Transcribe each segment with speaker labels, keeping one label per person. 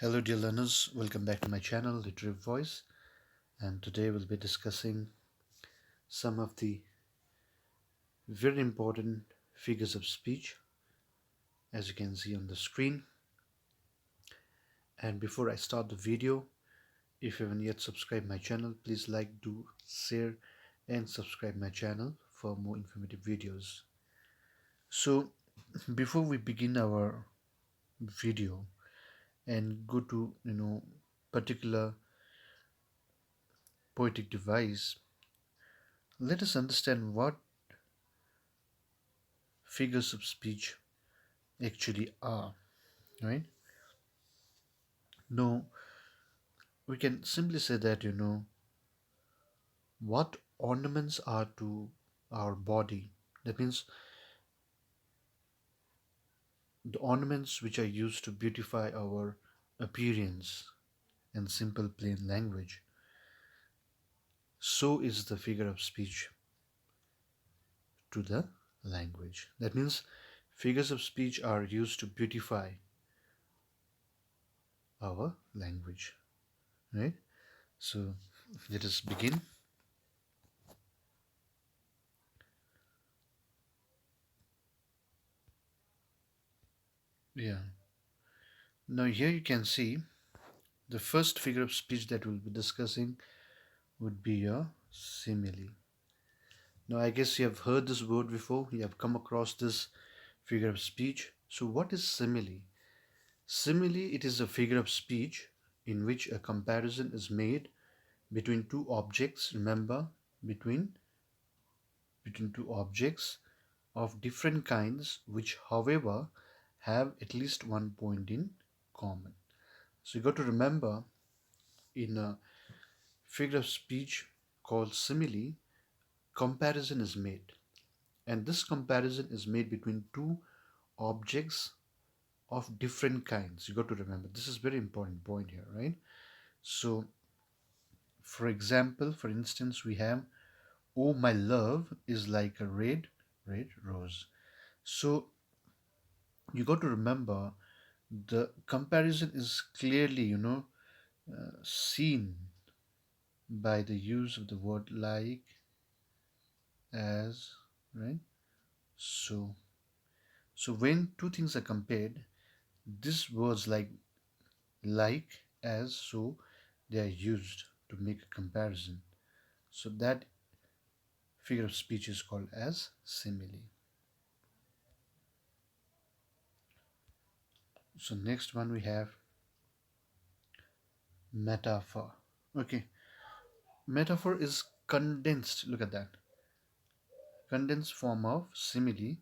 Speaker 1: Hello dear learners, welcome back to my channel Literary Voice, and today we'll be discussing some of the very important figures of speech as you can see on the screen. And before I start the video, if you haven't yet subscribed my channel, please like, do, share and subscribe my channel for more informative videos. So before we begin our video and go to particular poetic device, let us understand what figures of speech actually are, right? No, we can simply say that what ornaments are to our body. That means the ornaments which are used to beautify our appearance in simple plain language. So is the figure of speech to the language. That means figures of speech are used to beautify our language, right? So let us begin. Yeah. Now here you can see the first figure of speech that we'll be discussing would be a simile. Now, I guess you have heard this word before, you have come across this figure of speech. So, what is simile? Simile, it is a figure of speech in which a comparison is made between two objects, remember, between two objects of different kinds, which, however, have at least one point in common. So, you got to remember in a figure of speech called simile, comparison is made, and this comparison is made between two objects of different kinds. You got to remember this is very important point here, right? So for example, for instance, we have, oh my love is like a red rose. So you got to remember the comparison is clearly seen by the use of the word like, as, right? So when two things are compared, these words like, as, so, they are used to make a comparison. So that figure of speech is called as simile. So next one we have metaphor. Okay, metaphor is condensed, look at that, condensed form of simile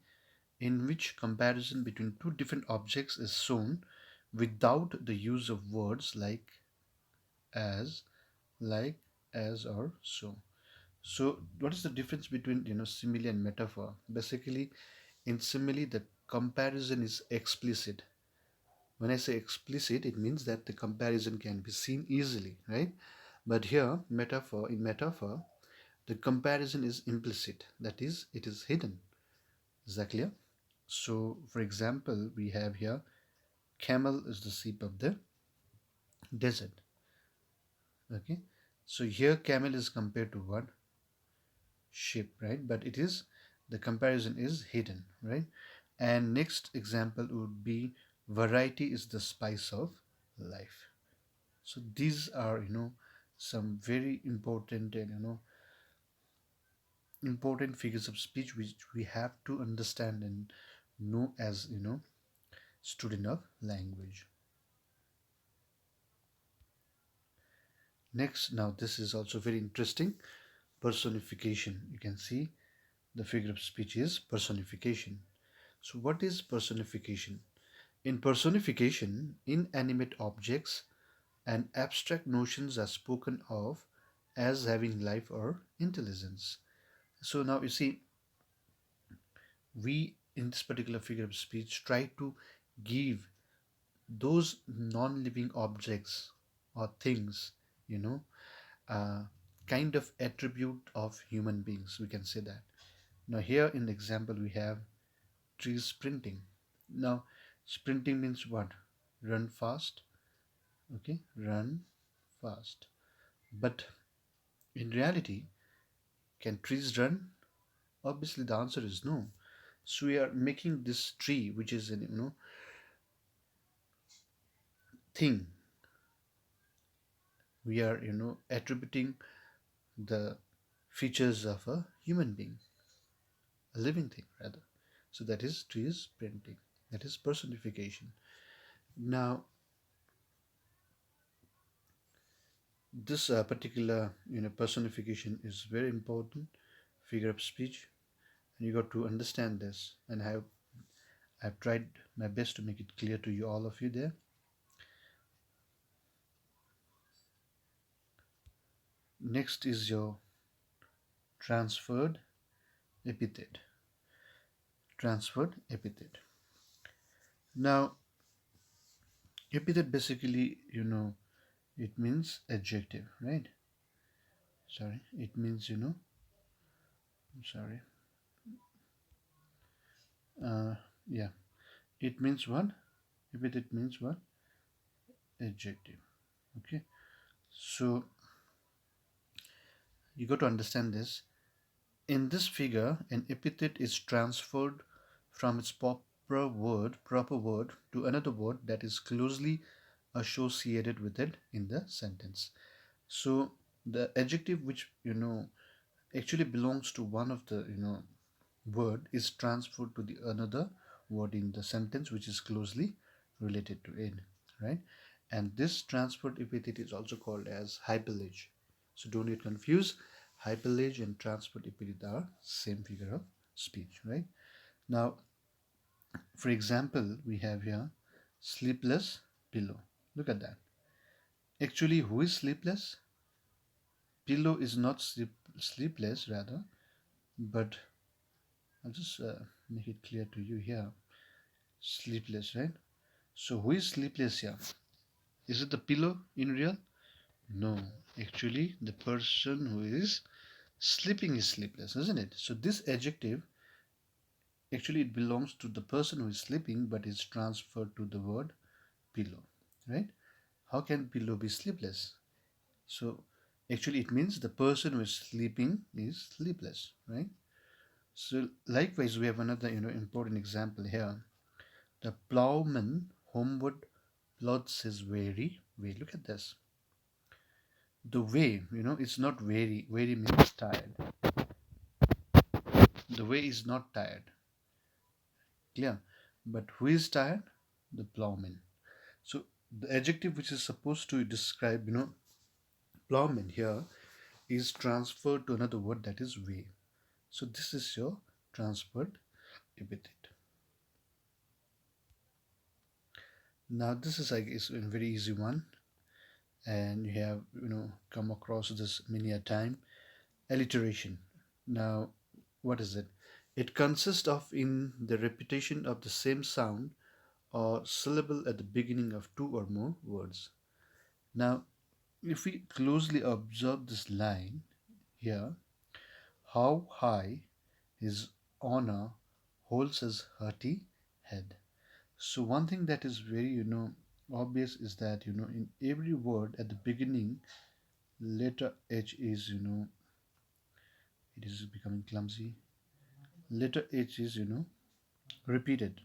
Speaker 1: in which comparison between two different objects is shown without the use of words as, like, as, or so. So what is the difference between simile and metaphor? Basically, in simile the comparison is explicit. When I say explicit, it means that the comparison can be seen easily, right? But here, in metaphor, the comparison is implicit. That is, it is hidden. Is that clear? So, for example, we have here, camel is the sheep of the desert. Okay. So here, camel is compared to what? Sheep, right? But it is, the comparison is hidden, right? And next example would be, variety is the spice of life. So these are some very important and important figures of speech which we have to understand and know as student of language. Next, now this is also very interesting, personification. You can see the figure of speech is personification. So what is personification? In personification, inanimate objects and abstract notions are spoken of as having life or intelligence. So now you see, we in this particular figure of speech try to give those non-living objects or things, you know, kind of attribute of human beings. We can say that. Now here in the example we have trees sprinting. Now sprinting means what? Run fast. Okay, run fast. But in reality, can trees run? Obviously, the answer is no. So we are making this tree, which is an thing. We are attributing the features of a human being, a living thing rather. So that is tree is printing. That is personification. Now, this particular personification is very important figure of speech, and you got to understand this. And I've tried my best to make it clear to you, all of you there. Next is your transferred epithet. Transferred epithet. Now, epithet basically, it means adjective, right? Sorry, it means, I'm sorry. Uh, yeah, it means what? Epithet means what? Adjective. Okay, so you got to understand this. In this figure, an epithet is transferred from its proper word to another word that is closely associated with it in the sentence. So the adjective which actually belongs to one of the word is transferred to the another word in the sentence which is closely related to it, right? And this transferred epithet is also called as hyperlage. So don't get confused. Hyperlage and transferred epithet are same figure of speech, right? Now, for example, we have here sleepless pillow. Look at that. Actually, who is sleepless? Pillow is not sleepless rather, but I'll just make it clear to you here. Sleepless, right? So who is sleepless here? Is it the pillow in real? No, actually the person who is sleeping is sleepless, isn't it? So this adjective actually it belongs to the person who is sleeping, but is transferred to the word pillow, right? How can pillow be sleepless? So actually it means the person who is sleeping is sleepless, right? So likewise we have another important example here. The plowman homeward plods his weary way. Look at this. The way, it's not weary. Weary means tired. The way is not tired. Clear? But who is tired? The plowman. So the adjective which is supposed to describe, plowman here is transferred to another word that is way. So this is your transferred epithet. Now this is, I guess, a very easy one, and you have come across this many a time. Alliteration. Now, what is it? It consists of in the repetition of the same sound or syllable at the beginning of two or more words. Now, if we closely observe this line here, how high his honor holds his haughty head. So one thing that is very obvious is that in every word at the beginning, letter H is it is becoming clumsy. Letter H is repeated.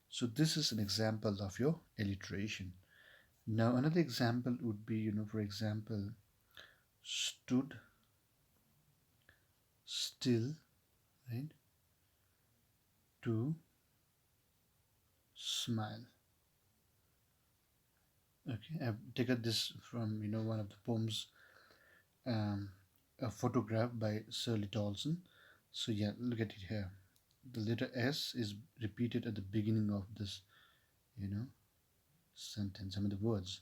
Speaker 1: So this is an example of your alliteration. Now another example would be for example, stood still, right, to smile. Okay, I've taken this from one of the poems, um, a photograph by Shirley Dawson. So yeah, look at it here. The letter S is repeated at the beginning of this you know sentence. I mean the words.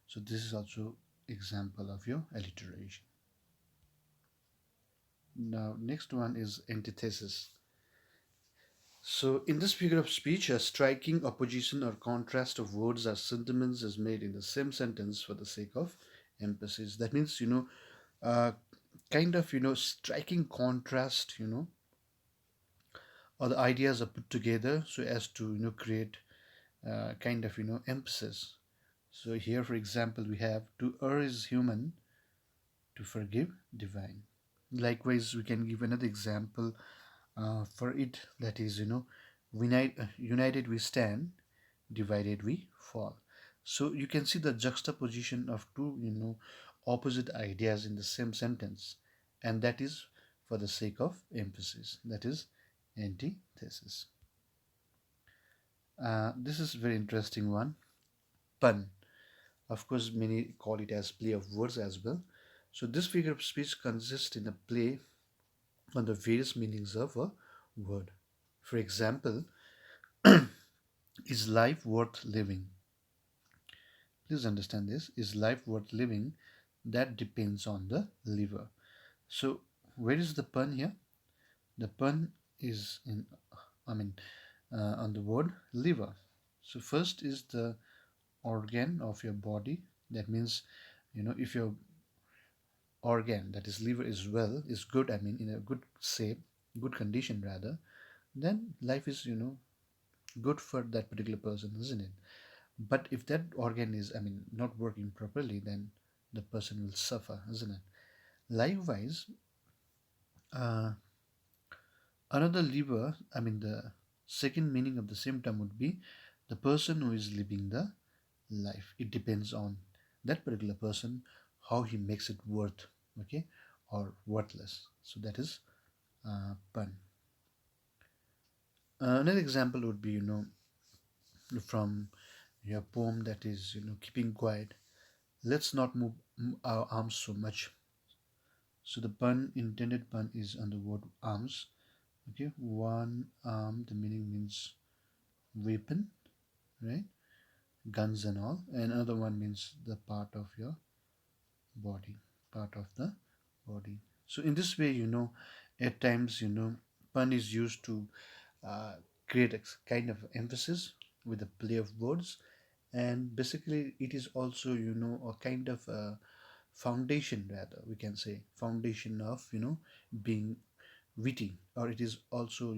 Speaker 1: So this is also example of your alliteration. Now next one is antithesis. So in this figure of speech, a striking opposition or contrast of words or sentiments is made in the same sentence for the sake of emphasis. That means uh, kind of striking contrast, or the ideas are put together so as to create kind of emphasis. So here, for example, we have to err is human, to forgive divine. Likewise, we can give another example for it, that is, united we stand, divided we fall. So you can see the juxtaposition of two, opposite ideas in the same sentence, and that is for the sake of emphasis, that is antithesis. This is very interesting one. Pun, of course many call it as play of words as well. So this figure of speech consists in a play on the various meanings of a word. For example, is life worth living? Please understand this. Is life worth living? That depends on the liver. So, where is the pun here? The pun is in, I mean, on the word liver. So, first is the organ of your body. That means, if your organ, that is liver, is well, is good, I mean, in a good shape, good condition rather, then life is, good for that particular person, isn't it? But if that organ is, I mean, not working properly, then the person will suffer, isn't it? Likewise, uh, another lever, I mean, the second meaning of the same term would be the person who is living the life. It depends on that particular person how he makes it worth, okay, or worthless. So that is pun. Another example would be, from your poem, that is, keeping quiet. Let's not move our arms so much. So the pun, intended pun, is on the word arms. Okay, one arm, the meaning means weapon, right? Guns and all. And another one means the part of your body, part of the body. So in this way, at times, pun is used to uh, create a kind of emphasis with a play of words, and basically it is also, a kind of foundation, rather we can say foundation of, being witty, or it is also,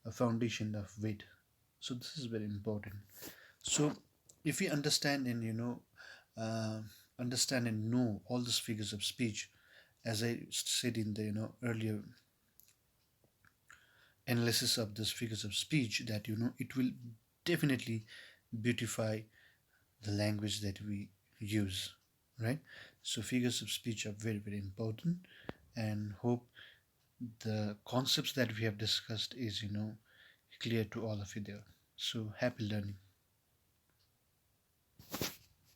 Speaker 1: a foundation of wit. So this is very important. So if we understand and, uh, understand and know all these figures of speech, as I said in the, earlier analysis of these figures of speech, that, it will definitely beautify the language that we use, right? So figures of speech are very, very important, and hope the concepts that we have discussed is, clear to all of you there. So happy learning.